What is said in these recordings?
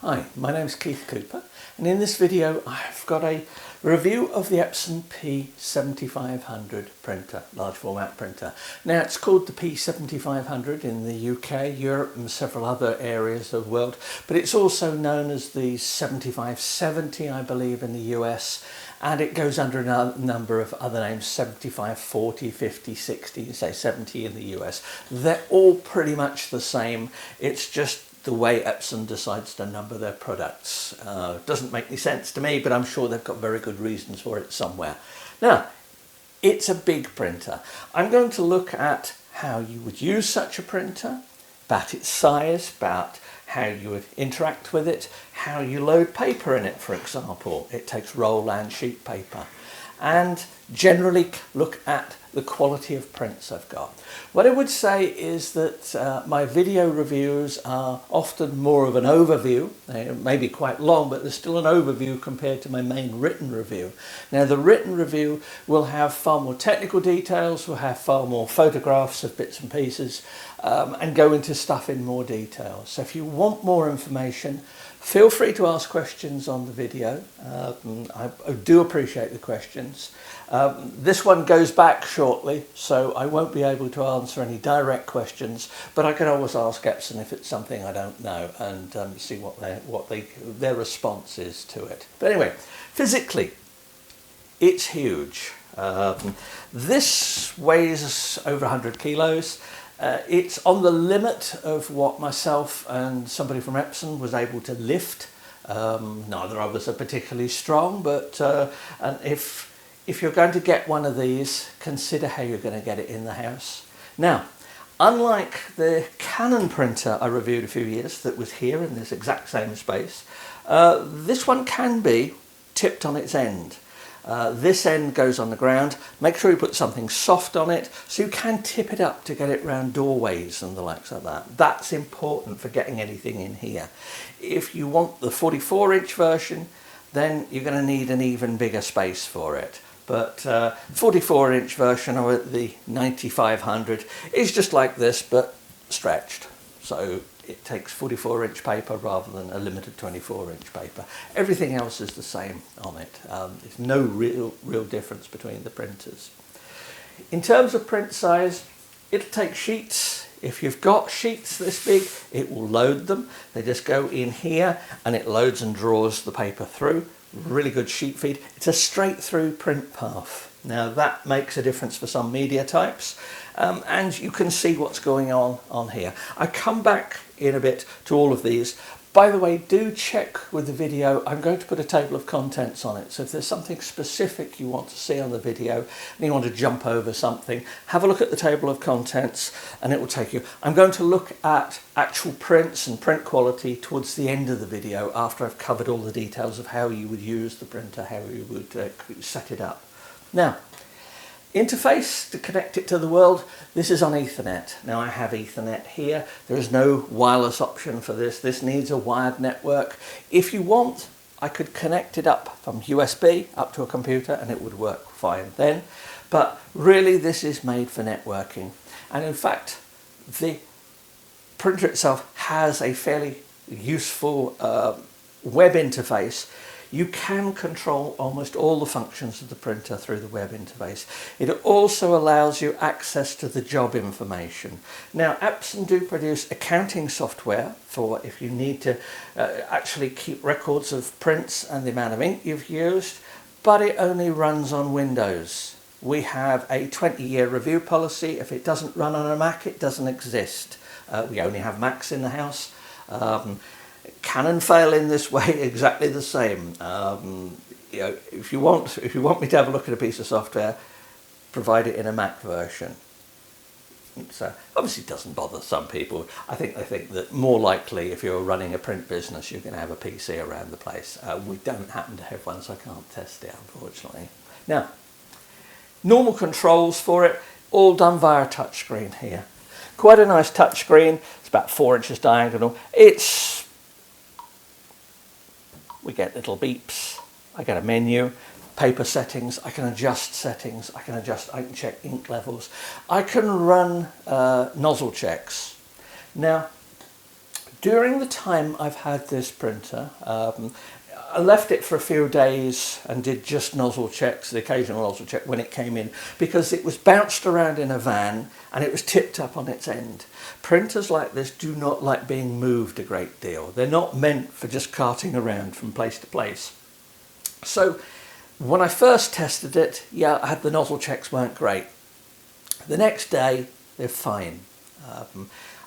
Hi, my name is Keith Cooper, and in this video I've got a review of the Epson P7500 printer, large format printer. Now it's called the P7500 in the UK, Europe and several other areas of the world, but it's also known as the 7570 I believe in the US, and it goes under a number of other names, 75, 40, 50, 60, you say 70 in the US. They're all pretty much the same, it's just the way Epson decides to number their products. Doesn't make any sense to me, but I'm sure they've got very good reasons for it somewhere. Now, it's a big printer. I'm going to look at how you would use such a printer, about its size, about how you would interact with it, how you load paper in it, for example. It takes roll and sheet paper. And generally look at the quality of prints I've got. What I would say is that my video reviews are often more of an overview. They may be quite long, but there's still an overview compared to my main written review. Now the written review will have far more technical details, will have far more photographs of bits and pieces, and go into stuff in more detail. So if you want more information, feel free to ask questions on the video. I do appreciate the questions. This one goes back shortly, so I won't be able to answer any direct questions, but I can always ask Epson if it's something I don't know and see what their response is to it. But anyway, physically, it's huge. This weighs over 100 kilos. It's on the limit of what myself and somebody from Epson was able to lift. Neither of us are particularly strong, but and if you're going to get one of these, consider how you're going to get it in the house. Now, unlike the Canon printer I reviewed a few years that was here in this exact same space, this one can be tipped on its end. This end goes on the ground. Make sure you put something soft on it so you can tip it up to get it round doorways and the likes like that. That's important for getting anything in here. If you want the 44-inch version, then you're going to need an even bigger space for it. But 44-inch version of the 9500 is just like this but stretched. So it takes 44-inch paper rather than a limited 24-inch paper. Everything else is the same on it. There's no real difference between the printers. In terms of print size, it'll take sheets. If you've got sheets this big, it will load them. They just go in here and it loads and draws the paper through. Really good sheet feed. It's a straight through print path. Now that makes a difference for some media types, and you can see what's going on here. I come back in a bit to all of these. By the way, do check with the video. I'm going to put a table of contents on it, so if there's something specific you want to see on the video and you want to jump over something, have a look at the table of contents and it will take you. I'm going to look at actual prints and print quality towards the end of the video after I've covered all the details of how you would use the printer, how you would set it up. Now, interface to connect it to the world, this is on Ethernet. Now I have Ethernet here. There is no wireless option for this. This needs a wired network. If you want, I could connect it up from USB up to a computer and it would work fine then. But really this is made for networking. And in fact, the printer itself has a fairly useful web interface. You can control almost all the functions of the printer through the web interface. It also allows you access to the job information. Now, Epson do produce accounting software for if you need to actually keep records of prints and the amount of ink you've used, but it only runs on Windows. We have a 20-year review policy. If it doesn't run on a Mac, it doesn't exist. We only have Macs in the house. Canon fail in this way exactly the same. You know, if you want me to have a look at a piece of software, provide it in a Mac version. So obviously it doesn't bother some people. I think they think that more likely if you're running a print business you're going to have a PC around the place. We don't happen to have one, so I can't test it unfortunately. Now, normal controls for it, all done via touchscreen here. Quite a nice touchscreen. It's about 4 inches diagonal. We get little beeps. I get a menu, paper settings. I can adjust settings. I can check ink levels. I can run nozzle checks. Now, During the time I've had this printer, I left it for a few days and did just nozzle checks, the occasional nozzle check when it came in, because it was bounced around in a van and it was tipped up on its end. Printers like this do not like being moved a great deal. They're not meant for just carting around from place to place. So when I first tested it, yeah, I had the nozzle checks weren't great. The next day, they're fine.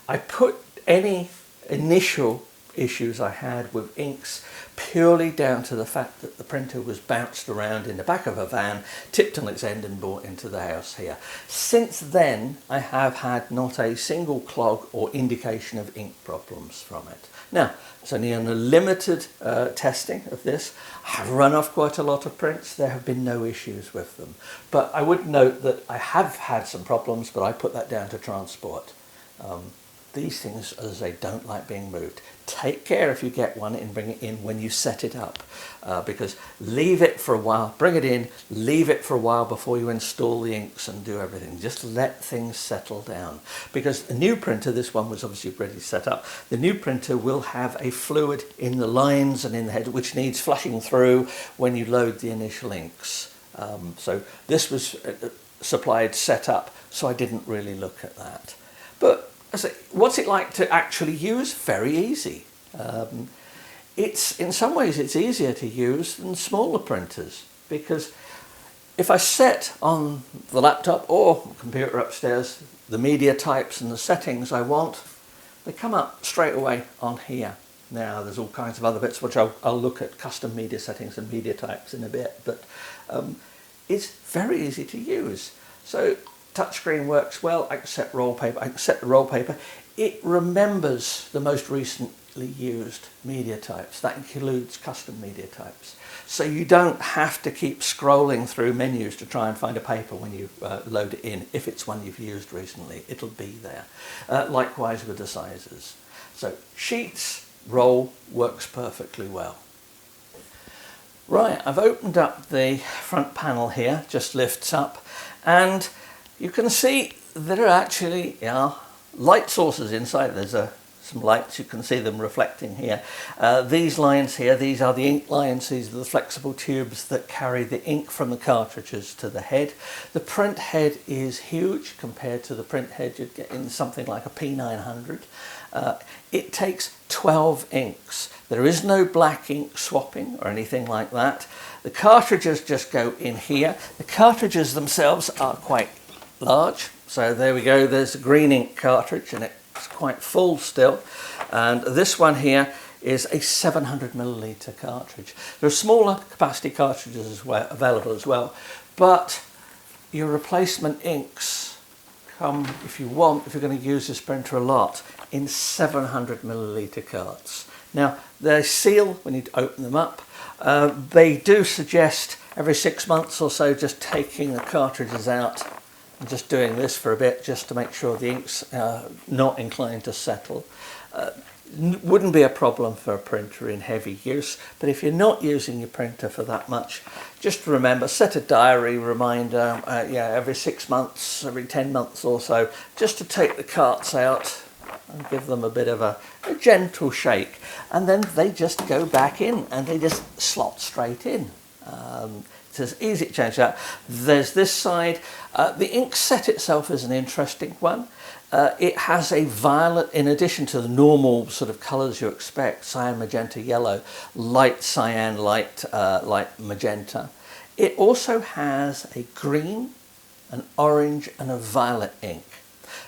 I put any initial issues I had with inks purely down to the fact that the printer was bounced around in the back of a van, tipped on its end and brought into the house here. Since then, I have had not a single clog or indication of ink problems from it. Now, it's only on a limited testing of this. I've run off quite a lot of prints. There have been no issues with them. But I would note that I have had some problems, but I put that down to transport. These things, as I say, don't like being moved. Take care if you get one and bring it in when you set it up, because leave it for a while, bring it in, leave it for a while before you install the inks and do everything. Just let things settle down, because a new printer, this one was obviously already set up, the new printer will have a fluid in the lines and in the head which needs flushing through when you load the initial inks. So this was supplied set up, so I didn't really look at that. But what's it like to actually use? Very easy. In some ways it's easier to use than smaller printers, because if I set on the laptop or computer upstairs the media types and the settings I want, they come up straight away on here. Now there's all kinds of other bits which I'll look at, custom media settings and media types in a bit, but it's very easy to use. So touchscreen works well. I can set roll paper. I can set the roll paper. It remembers the most recently used media types. That includes custom media types. So you don't have to keep scrolling through menus to try and find a paper when you load it in. If it's one you've used recently, it'll be there. Likewise with the sizes. So sheets, roll works perfectly well. Right, I've opened up the front panel here, just lifts up, and you can see there are actually light sources inside. There's some lights, you can see them reflecting here. These lines here, these are the ink lines. These are the flexible tubes that carry the ink from the cartridges to the head. The print head is huge compared to the print head you'd get in something like a P900. It takes 12 inks. There is no black ink swapping or anything like that. The cartridges just go in here. The cartridges themselves are quite large, so there we go, there's a green ink cartridge and it's quite full still, and this one here is a 700 milliliter cartridge. There are smaller capacity cartridges as well, available as well, but your replacement inks come, if you're going to use this printer a lot, in 700 milliliter carts. Now they seal when you open them up. They do suggest every 6 months or so just taking the cartridges out and just doing this for a bit, just to make sure the ink's not inclined to settle. Wouldn't be a problem for a printer in heavy use, but if you're not using your printer for that much, just remember, set a diary reminder, every 6 months, every 10 months or so, just to take the carts out and give them a bit of a gentle shake, and then they just go back in and they just slot straight in. It's easy to change that. There's this side. The ink set itself is an interesting one. It has a violet, in addition to the normal sort of colours you expect, cyan, magenta, yellow, light cyan, light magenta. It also has a green, an orange and a violet ink.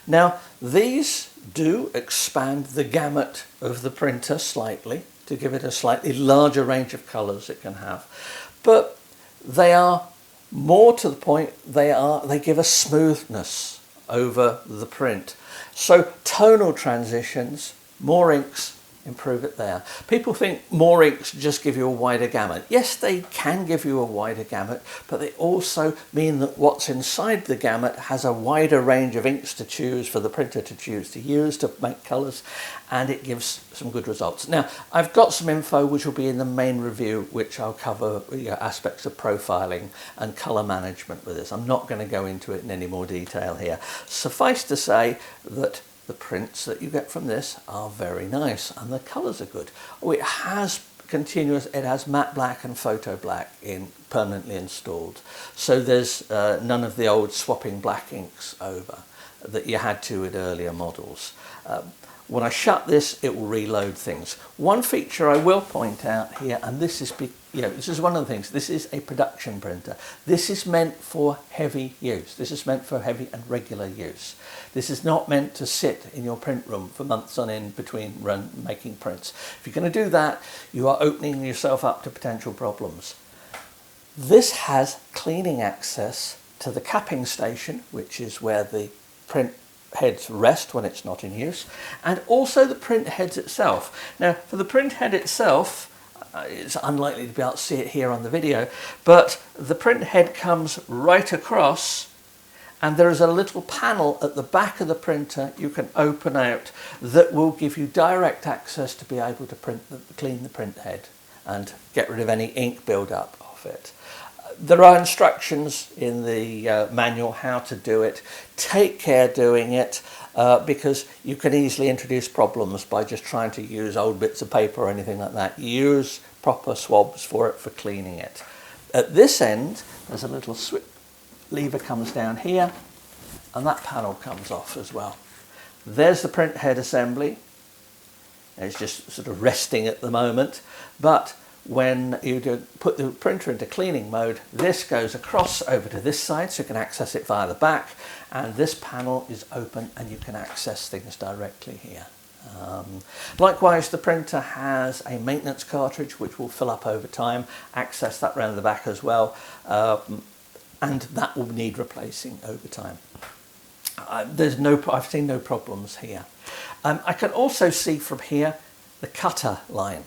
Now these do expand the gamut of the printer slightly to give it a slightly larger range of colours it can have, but they are more to the point, they give a smoothness over the print. So tonal transitions, more inks, improve it there. People think more inks just give you a wider gamut. Yes, they can give you a wider gamut, but they also mean that what's inside the gamut has a wider range of inks to choose for the printer to choose to use to make colours, and it gives some good results. Now, I've got some info which will be in the main review, which I'll cover aspects of profiling and colour management with this. I'm not going to go into it in any more detail here. Suffice to say that the prints that you get from this are very nice and the colours are good. Oh, it has it has matte black and photo black permanently installed, so there's none of the old swapping black inks over that you had to with earlier models. When I shut this, it will reload things. One feature I will point out here, and this is, this is one of the things, this is a production printer. This is meant for heavy use. This is meant for heavy and regular use. This is not meant to sit in your print room for months on end between making prints. If you're going to do that, you are opening yourself up to potential problems. This has cleaning access to the capping station, which is where the print heads rest when it's not in use, and also the print heads itself. Now, for the print head itself, it's unlikely to be able to see it here on the video, but the print head comes right across, and there is a little panel at the back of the printer you can open out that will give you direct access to be able to clean the print head and get rid of any ink build-up of it. There are instructions in the manual how to do it. Take care doing it because you can easily introduce problems by just trying to use old bits of paper or anything like that. Use proper swabs for it for cleaning it. At this end, there's a little lever comes down here, and that panel comes off as well. There's the print head assembly. It's just sort of resting at the moment, but when you put the printer into cleaning mode, this goes across over to this side so you can access it via the back, and this panel is open and you can access things directly here. Likewise, the printer has a maintenance cartridge which will fill up over time. Access that round the back as well, and that will need replacing over time. I've seen no problems here. I can also see from here the cutter line.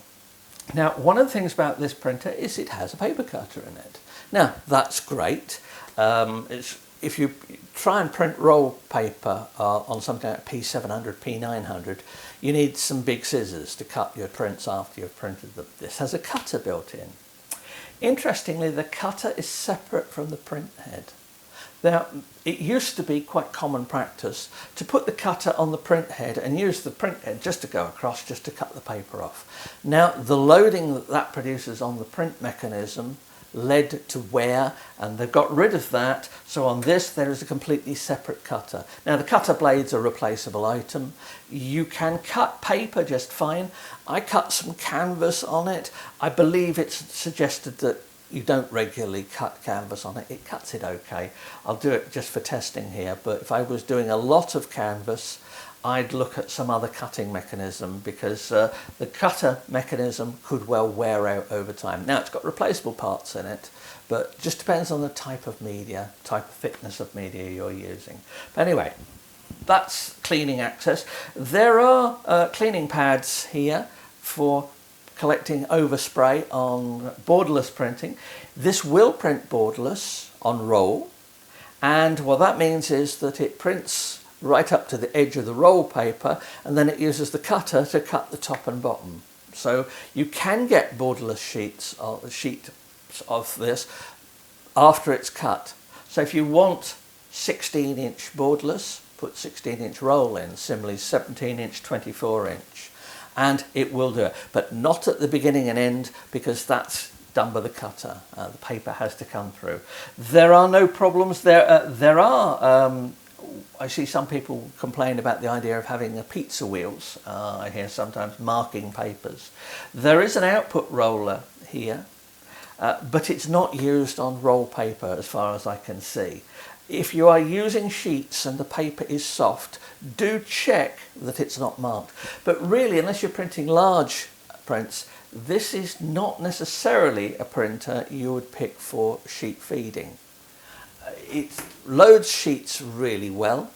Now, one of the things about this printer is it has a paper cutter in it. Now, that's great. If you try and print roll paper on something like P700, P900, you need some big scissors to cut your prints after you've printed them. This has a cutter built in. Interestingly, the cutter is separate from the print head. Now, it used to be quite common practice to put the cutter on the print head and use the print head just to go across, just to cut the paper off. Now, the loading that produces on the print mechanism led to wear, and they've got rid of that, so on this there is a completely separate cutter. Now, the cutter blade's a replaceable item. You can cut paper just fine. I cut some canvas on it. I believe it's suggested that you don't regularly cut canvas on it. It cuts it okay. I'll do it just for testing here, but if I was doing a lot of canvas, I'd look at some other cutting mechanism, because the cutter mechanism could well wear out over time. Now, it's got replaceable parts in it, but it just depends on the type of media, type of thickness of media you're using. But anyway, that's cleaning access. There are cleaning pads here for collecting overspray on borderless printing. This will print borderless on roll, and what that means is that it prints right up to the edge of the roll paper, and then it uses the cutter to cut the top and bottom. So you can get borderless sheets of this after it's cut. So if you want 16-inch borderless, put 16-inch roll in, similarly 17-inch, 24-inch. And it will do it, but not at the beginning and end, because that's done by the cutter. The paper has to come through. There are no problems. There are, I see some people complain about the idea of having pizza wheels. I hear sometimes marking papers. There is an output roller here, but it's not used on roll paper as far as I can see. If you are using sheets and the paper is soft, do check that it's not marked. But really, unless you're printing large prints, this is not necessarily a printer you would pick for sheet feeding. It loads sheets really well,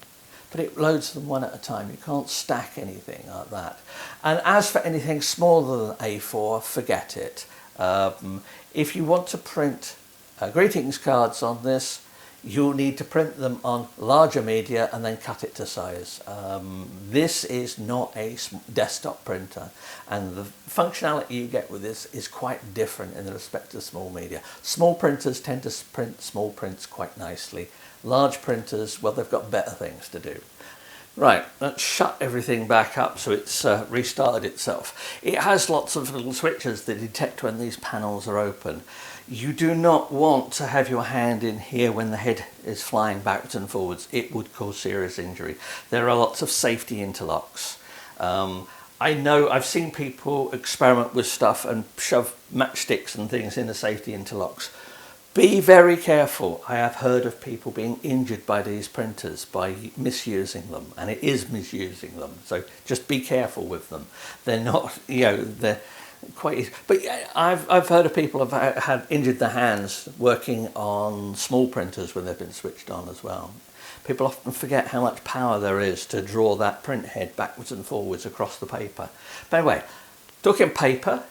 but it loads them one at a time. You can't stack anything like that. And as for anything smaller than A4, forget it. If you want to print greetings cards on this, you'll need to print them on larger media and then cut it to size. This is not a desktop printer, and the functionality you get with this is quite different in respect to small media. Small printers tend to print small prints quite nicely. Large printers, well, they've got better things to do. Right, let's shut everything back up so it's restarted itself. It has lots of little switches that detect when these panels are open. You do not want to have your hand in here when the head is flying backwards and forwards. It would cause serious injury. There are lots of safety interlocks. I know I've seen people experiment with stuff and shove matchsticks and things in the safety interlocks. Be very careful. I have heard of people being injured by these printers by misusing them, and it is misusing them. So just be careful with them. They're not, you know, they're quite easy. But I've heard of people have had injured their hands working on small printers when they've been switched on as well. People often forget how much power there is to draw that print head backwards and forwards across the paper. But anyway, talking paper,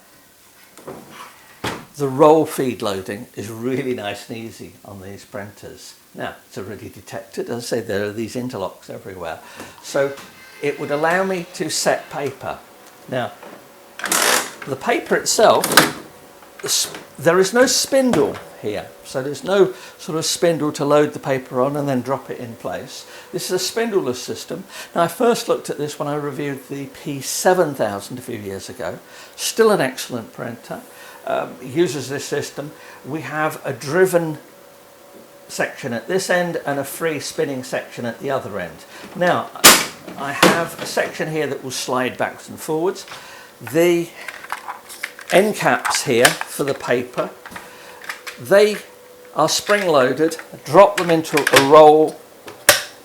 the roll feed loading is really nice and easy on these printers. Now, it's already detected. As I say, there are these interlocks everywhere. So it would allow me to set paper. Now, the paper itself, there is no spindle here. So there's no sort of spindle to load the paper on and then drop it in place. This is a spindle-less system. Now, I first looked at this when I reviewed the P7000 a few years ago. Still an excellent printer. Uses this system. We have a driven section at this end and a free spinning section at the other end. Now, I have a section here that will slide backwards and forwards. The end caps here for the paper, they are spring loaded. Drop them into a roll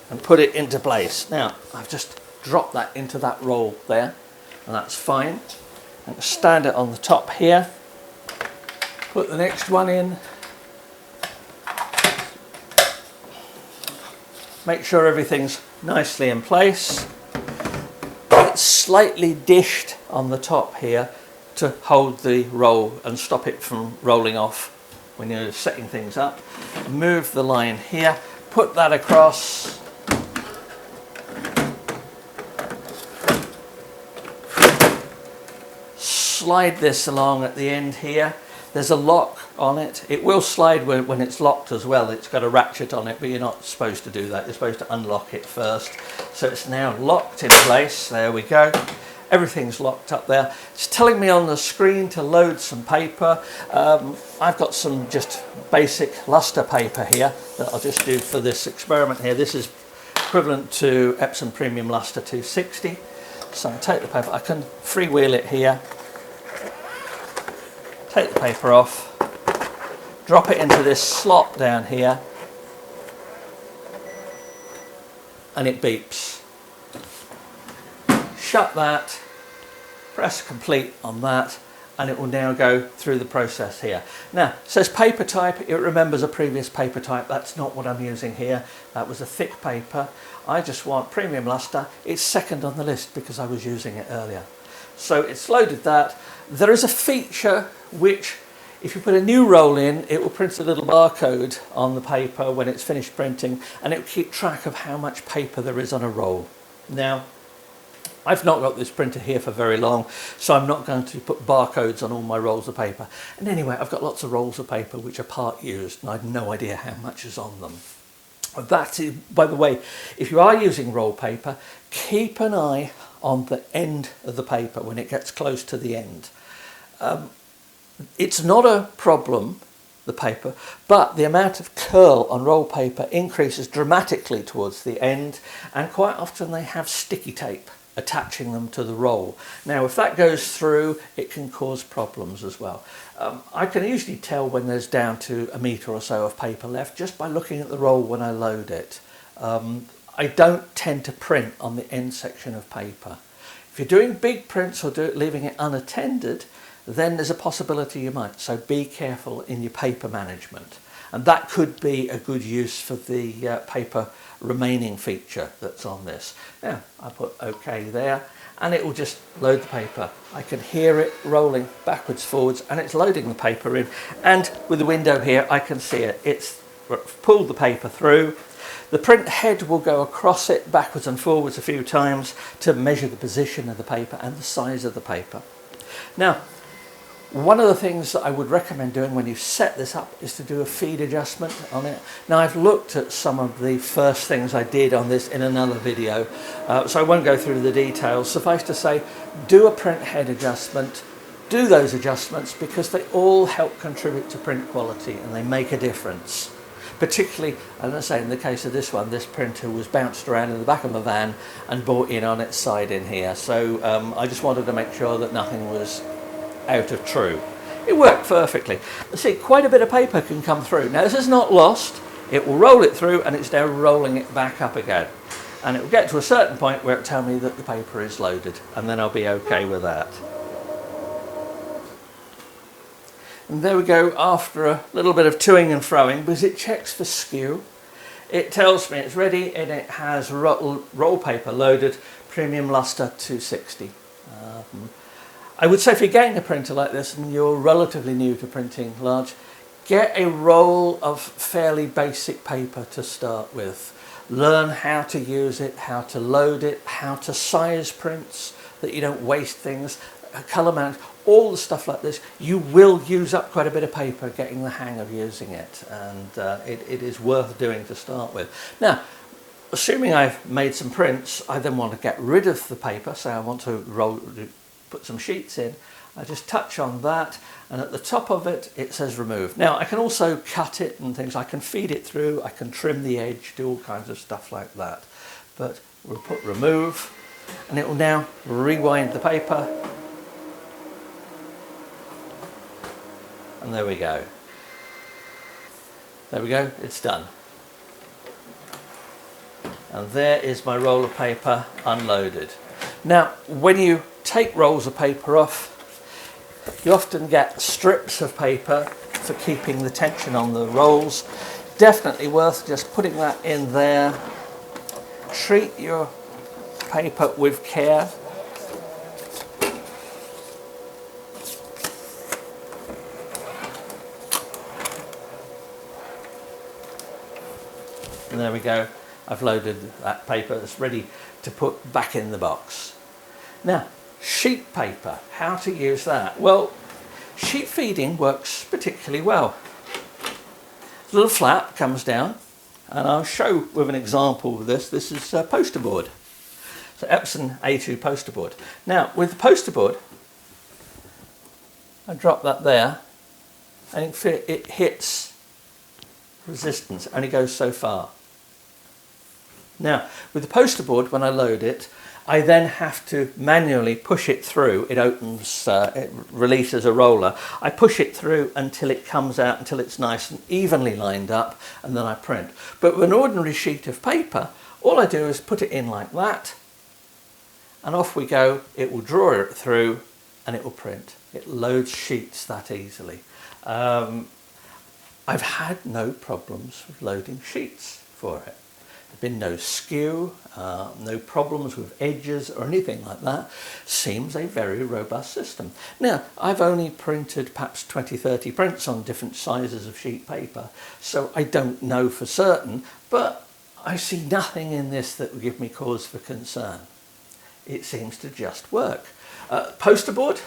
and put it into place. Now, I've just dropped that into that roll there, and that's fine. I'm going to stand it on the top here. Put the next one in. Make sure everything's nicely in place. It's slightly dished on the top here to hold the roll and stop it from rolling off when you're setting things up. Move the line here, put that across. Slide this along at the end here. There's a lock on it. It will slide when it's locked as well. It's got a ratchet on it, but you're not supposed to do that. You're supposed to unlock it first. So it's now locked in place. There we go. Everything's locked up there. It's telling me on the screen to load some paper. I've got some just basic Lustre paper here that I'll just do for this experiment here. This is equivalent to Epson Premium Lustre 260. So I take the paper. I can freewheel it here. Take the paper off, drop it into this slot down here, and it beeps. Shut that, press complete on that, and it will now go through the process here. Now, it says paper type. It remembers a previous paper type. That's not what I'm using here. That was a thick paper. I just want Premium Lustre. It's second on the list because I was using it earlier. So it's loaded that. There is a feature which, if you put a new roll in, it will print a little barcode on the paper when it's finished printing, and it will keep track of how much paper there is on a roll. Now, I've not got this printer here for very long, so I'm not going to put barcodes on all my rolls of paper. And anyway, I've got lots of rolls of paper which are part used, and I've no idea how much is on them. That is, by the way, if you are using roll paper, keep an eye on the end of the paper when it gets close to the end. It's not a problem, the paper, but the amount of curl on roll paper increases dramatically towards the end, and quite often they have sticky tape attaching them to the roll. Now, if that goes through, it can cause problems as well. I can usually tell when there's down to a metre or so of paper left just by looking at the roll when I load it. I don't tend to print on the end section of paper. If you're doing big prints or leaving it unattended, then there's a possibility you might. So be careful in your paper management. And that could be a good use for the paper remaining feature that's on this. Now, I put OK there, and it will just load the paper. I can hear it rolling backwards, forwards, and it's loading the paper in. And with the window here, I can see it. It's pulled the paper through. The print head will go across it backwards and forwards a few times to measure the position of the paper and the size of the paper. Now, One of the things that I would recommend doing when you set this up is to do a feed adjustment on it. Now I've looked at some of the first things I did on this in another video, so I won't go through the details. Suffice to say, do a print head adjustment, do those adjustments because they all help contribute to print quality and they make a difference. Particularly, as I say, in the case of this one, this printer was bounced around in the back of my van and brought in on its side in here. So I just wanted to make sure that nothing was out of true. It worked perfectly. See, quite a bit of paper can come through. Now this is not lost. It will roll it through and it's now rolling it back up again. And it will get to a certain point where it tells me that the paper is loaded, and then I'll be okay with that. And there we go, after a little bit of toing and froing, because it checks for skew. It tells me it's ready and it has roll paper loaded, premium Lustre 260. I would say if you're getting a printer like this and you're relatively new to printing large, get a roll of fairly basic paper to start with. Learn how to use it, how to load it, how to size prints, that you don't waste things, colour mount, all the stuff like this. You will use up quite a bit of paper getting the hang of using it, and it is worth doing to start with. Now, assuming I've made some prints, I then want to get rid of the paper, so I want to put some sheets in. I just touch on that, and at the top of it, it says remove. Now, I can also cut it and things. I can feed it through, I can trim the edge, do all kinds of stuff like that. But we'll put remove, and it will now rewind the paper. And there we go. There we go, it's done. And there is my roll of paper unloaded. Now, when you take rolls of paper off, you often get strips of paper for keeping the tension on the rolls. Definitely worth just putting that in there. Treat your paper with care. And there we go. I've loaded that paper. It's ready to put back in the box. Now, sheet paper, how to use that? Well, sheet feeding works particularly well. A little flap comes down, and I'll show with an example of this. This is a poster board. So Epson A2 poster board. Now, with the poster board, I drop that there, and it hits resistance, only goes so far. Now, with the poster board, when I load it, I then have to manually push it through. It opens, it releases a roller. I push it through until it comes out, until it's nice and evenly lined up, and then I print. But with an ordinary sheet of paper, all I do is put it in like that, and off we go. It will draw it through, and it will print. It loads sheets that easily. I've had no problems with loading sheets for it. There's been no skew, no problems with edges or anything like that. Seems a very robust system. Now, I've only printed perhaps 20-30 prints on different sizes of sheet paper, so I don't know for certain, but I see nothing in this that would give me cause for concern. It seems to just work. Poster board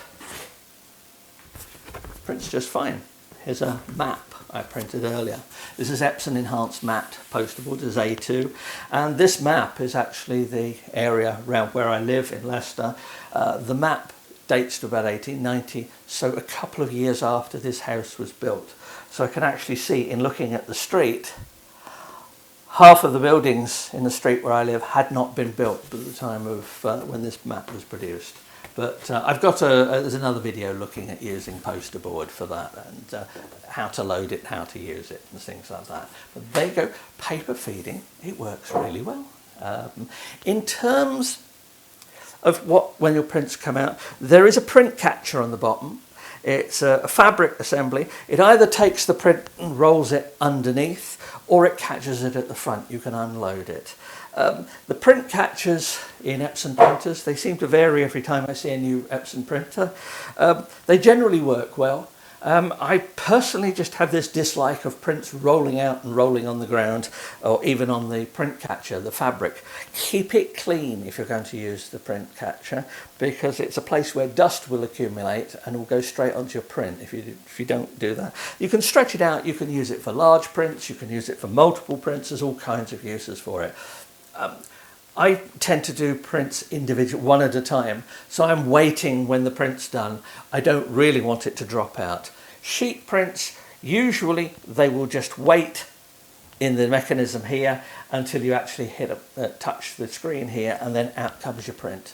prints just fine. Here's a map I printed earlier. This is Epson Enhanced Matte poster board, this is A2, and this map is actually the area around where I live in Leicester. The map dates to about 1890, so a couple of years after this house was built. So I can actually see, in looking at the street, half of the buildings in the street where I live had not been built at the time of when this map was produced. But I've got there's another video looking at using poster board for that, and how to load it, how to use it, and things like that. But there you go, paper feeding, it works really well. In terms of when your prints come out, there is a print catcher on the bottom. It's a fabric assembly. It either takes the print and rolls it underneath, or it catches it at the front. You can unload it. The print catchers in Epson printers, they seem to vary every time I see a new Epson printer. They generally work well. I personally just have this dislike of prints rolling out and rolling on the ground, or even on the print catcher, the fabric. Keep it clean if you're going to use the print catcher, because it's a place where dust will accumulate and will go straight onto your print if you don't do that. You can stretch it out, you can use it for large prints, you can use it for multiple prints, there's all kinds of uses for it. I tend to do prints individual, one at a time, so I'm waiting when the print's done. I don't really want it to drop out. Sheet prints, usually they will just wait in the mechanism here until you actually touch the screen here, and then out comes your print.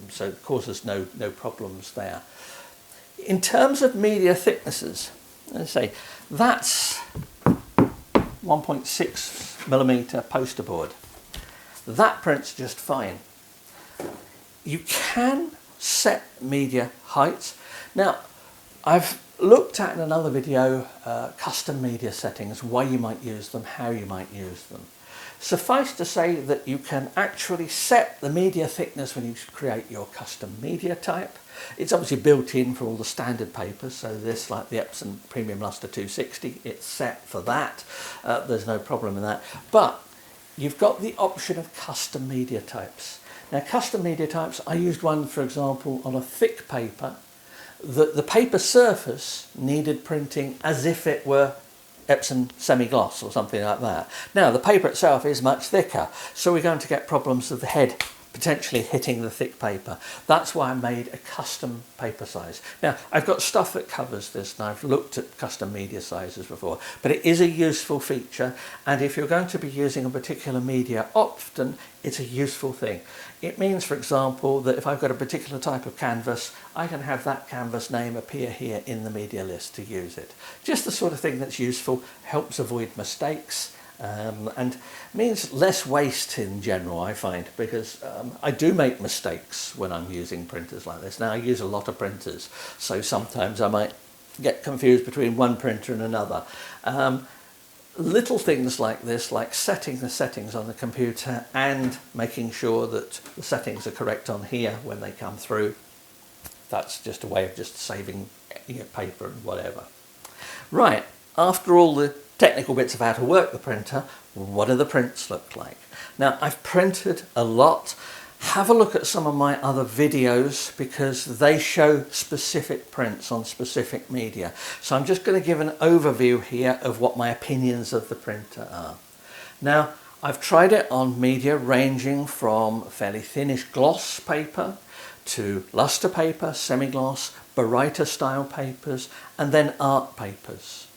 So it causes no problems there. In terms of media thicknesses, let's say that's 1.6mm poster board. That prints just fine. You can set media heights. Now, I've looked at in another video custom media settings, why you might use them, how you might use them. Suffice to say that you can actually set the media thickness when you create your custom media type. It's obviously built in for all the standard papers, so this, like the Epson Premium Lustre 260, it's set for that. There's no problem in that. But you've got the option of custom media types. Now, custom media types, I used one, for example, on a thick paper. The paper surface needed printing as if it were Epson semi-gloss or something like that. Now, the paper itself is much thicker, so we're going to get problems of the head potentially hitting the thick paper. That's why I made a custom paper size. Now, I've got stuff that covers this, and I've looked at custom media sizes before, but it is a useful feature, and if you're going to be using a particular media often, it's a useful thing. It means, for example, that if I've got a particular type of canvas, I can have that canvas name appear here in the media list to use it. Just the sort of thing that's useful, helps avoid mistakes, and means less waste in general, I find, because I do make mistakes when I'm using printers like this. Now, I use a lot of printers, so sometimes I might get confused between one printer and another. Little things like this, like setting the settings on the computer and making sure that the settings are correct on here when they come through, that's just a way of just saving paper and whatever. Right, after all the technical bits of how to work the printer, what do the prints look like? Now, I've printed a lot. Have a look at some of my other videos because they show specific prints on specific media. So I'm just going to give an overview here of what my opinions of the printer are. Now, I've tried it on media ranging from fairly thinnish gloss paper to Lustre paper, semi-gloss, Baryta style papers, and then art papers.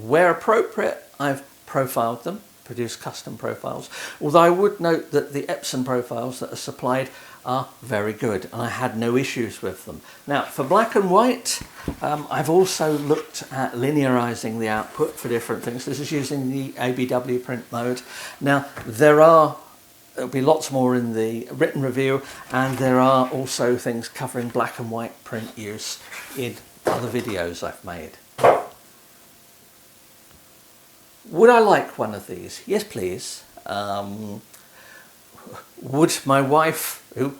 Where appropriate, I've profiled them, produced custom profiles, although I would note that the Epson profiles that are supplied are very good, and I had no issues with them. Now, for black and white, I've also looked at linearizing the output for different things. This is using the ABW print mode. Now, there'll be lots more in the written review, and there are also things covering black and white print use in other videos I've made. Would I like one of these? Yes, please. Would my wife, who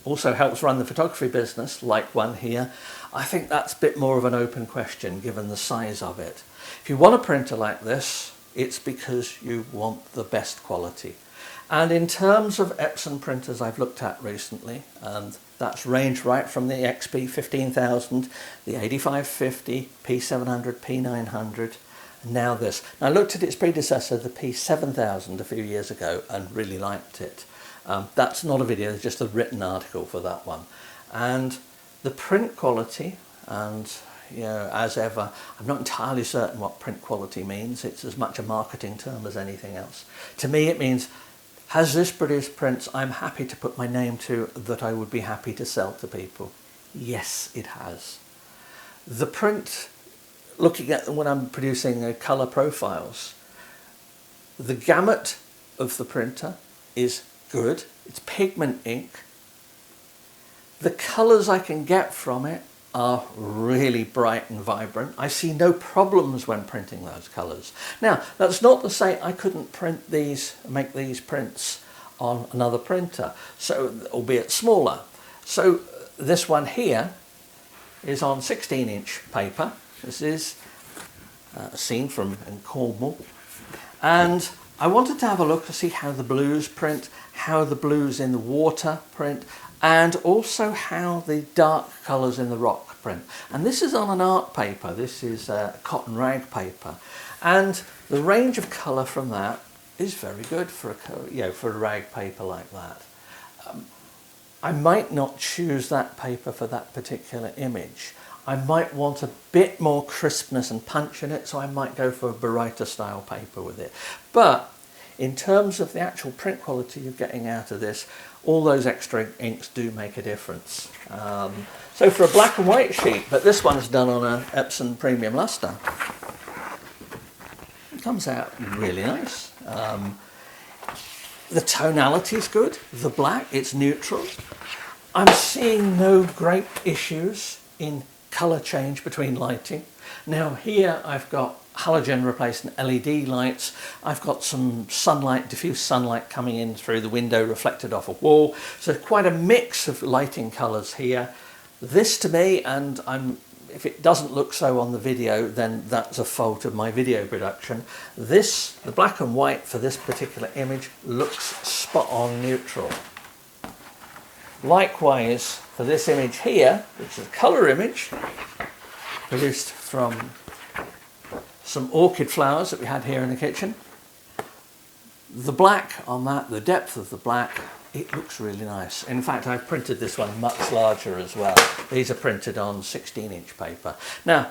also helps run the photography business, like one here? I think that's a bit more of an open question given the size of it. If you want a printer like this, it's because you want the best quality. And in terms of Epson printers I've looked at recently, and that's ranged right from the XP15000, the 8550, P700, P900, now this. Now, I looked at its predecessor, the P7000, a few years ago and really liked it. That's not a video, it's just a written article for that one. And the print quality, and as ever, I'm not entirely certain what print quality means. It's as much a marketing term as anything else. To me, it means, has this produced prints I'm happy to put my name to that I would be happy to sell to people? Yes, it has. The print, looking at when I'm producing colour profiles, the gamut of the printer is good. It's pigment ink. The colours I can get from it are really bright and vibrant. I see no problems when printing those colours. Now, that's not to say I couldn't print these, make these prints on another printer, so albeit smaller. So this one here is on 16-inch paper. This is a scene from in Cornwall. And I wanted to have a look to see how the blues print, how the blues in the water print, and also how the dark colours in the rock print. And this is on an art paper. This is cotton rag paper. And the range of colour from that is very good for a rag paper like that. I might not choose that paper for that particular image. I might want a bit more crispness and punch in it, so I might go for a Baryta style paper with it. But in terms of the actual print quality you're getting out of this, all those extra inks do make a difference. So for a black and white sheet, but this one's done on an Epson Premium Lustre, it comes out really nice. The tonality is good, the black, it's neutral. I'm seeing no great issues in colour change between lighting. Now here I've got halogen replacing LED lights. I've got some sunlight, diffuse sunlight coming in through the window reflected off a wall. So quite a mix of lighting colours here. This to me, and if it doesn't look so on the video, then that's a fault of my video production. The black and white for this particular image looks spot on neutral. Likewise for this image here, which is a colour image produced from some orchid flowers that we had here in the kitchen. The black on that, the depth of the black, it looks really nice. In fact, I've printed this one much larger as well. These are printed on 16-inch paper. Now,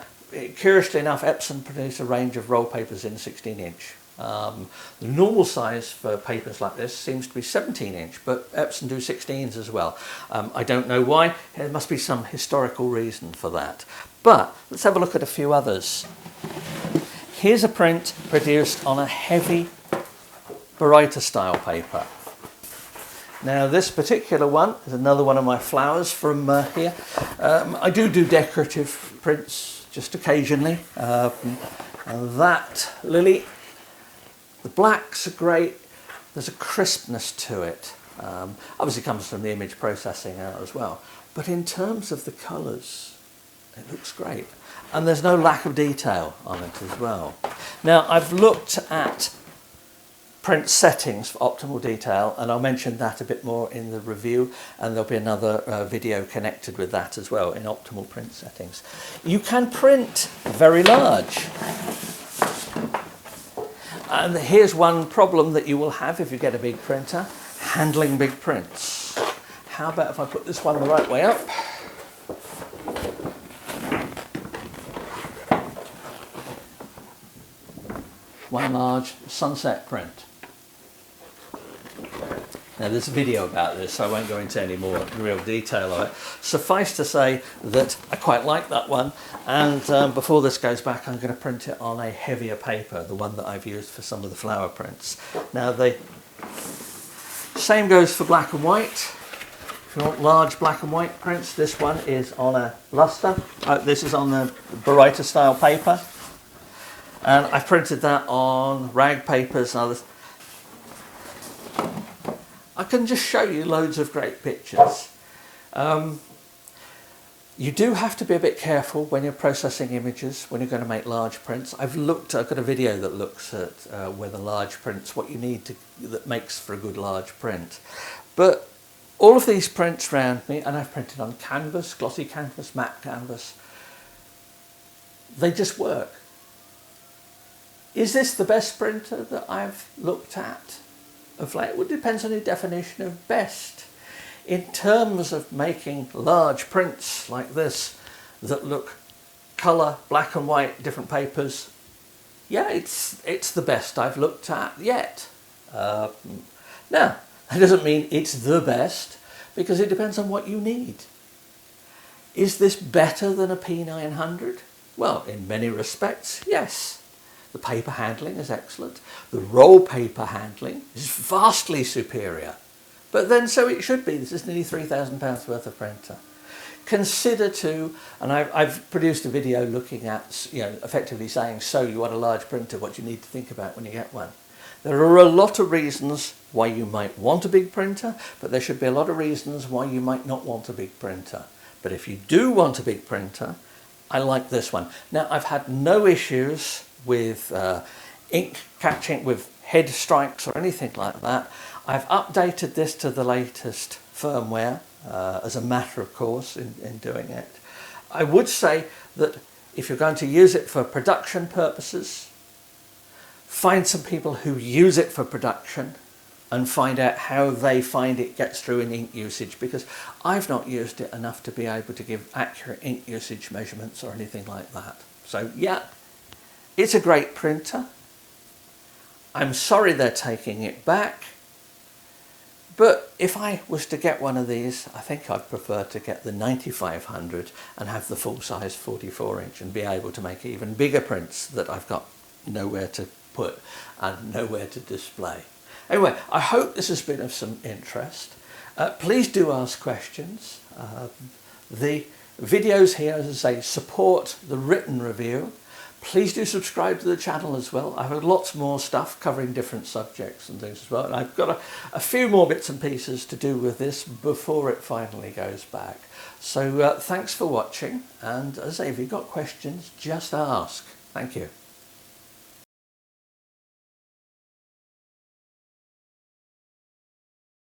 curiously enough, Epson produce a range of roll papers in 16-inch. The normal size for papers like this seems to be 17-inch, but Epson do 16s as well. I don't know why. There must be some historical reason for that. But let's have a look at a few others. Here's a print produced on a heavy Baryta style paper. Now this particular one is another one of my flowers from here. I do decorative prints just occasionally. That lily, the blacks are great. There's a crispness to it. Obviously comes from the image processing out as well. But in terms of the colours, it looks great. And there's no lack of detail on it as well. Now I've looked at print settings for optimal detail, and I'll mention that a bit more in the review, and there'll be another video connected with that as well in optimal print settings. You can print very large. And here's one problem that you will have if you get a big printer: handling big prints. How about if I put this one the right way up? One large sunset print. Now there's a video about this, so I won't go into any more real detail of it. Suffice to say that I quite like that one, and before this goes back I'm going to print it on a heavier paper, the one that I've used for some of the flower prints. Now the same goes for black and white. If you want large black and white prints, this one is on a Lustre. This is on the Baryta style paper. And I've printed that on rag papers and others. I can just show you loads of great pictures. You do have to be a bit careful when you're processing images, when you're going to make large prints. I've got a video that looks at with the large prints, what you need that makes for a good large print. But all of these prints around me, and I've printed on canvas, glossy canvas, matte canvas, they just work. Is this the best printer that I've looked at of late? Well, it depends on your definition of best. In terms of making large prints like this that look colour, black and white, different papers, yeah, it's the best I've looked at yet. Now, that doesn't mean it's the best, because it depends on what you need. Is this better than a P900? Well, in many respects, yes. The paper handling is excellent. The roll paper handling is vastly superior. But then so it should be. This is nearly £3,000 worth of printer. Consider too, and I've produced a video looking at, effectively saying, so you want a large printer, what you need to think about when you get one. There are a lot of reasons why you might want a big printer, but there should be a lot of reasons why you might not want a big printer. But if you do want a big printer, I like this one. Now, I've had no issues with ink catching, with head strikes or anything like that. I've updated this to the latest firmware as a matter of course in doing it. I would say that if you're going to use it for production purposes, find some people who use it for production and find out how they find it gets through in ink usage, because I've not used it enough to be able to give accurate ink usage measurements or anything like that. So yeah, it's a great printer. I'm sorry they're taking it back, but if I was to get one of these, I think I'd prefer to get the 9500 and have the full-size 44-inch and be able to make even bigger prints that I've got nowhere to put and nowhere to display. Anyway, I hope this has been of some interest. Please do ask questions. The videos here, as I say, support the written review. Please do subscribe to the channel as well. I've had lots more stuff covering different subjects and things as well. And I've got a few more bits and pieces to do with this before it finally goes back. So thanks for watching. And as I say, if you've got questions, just ask. Thank you.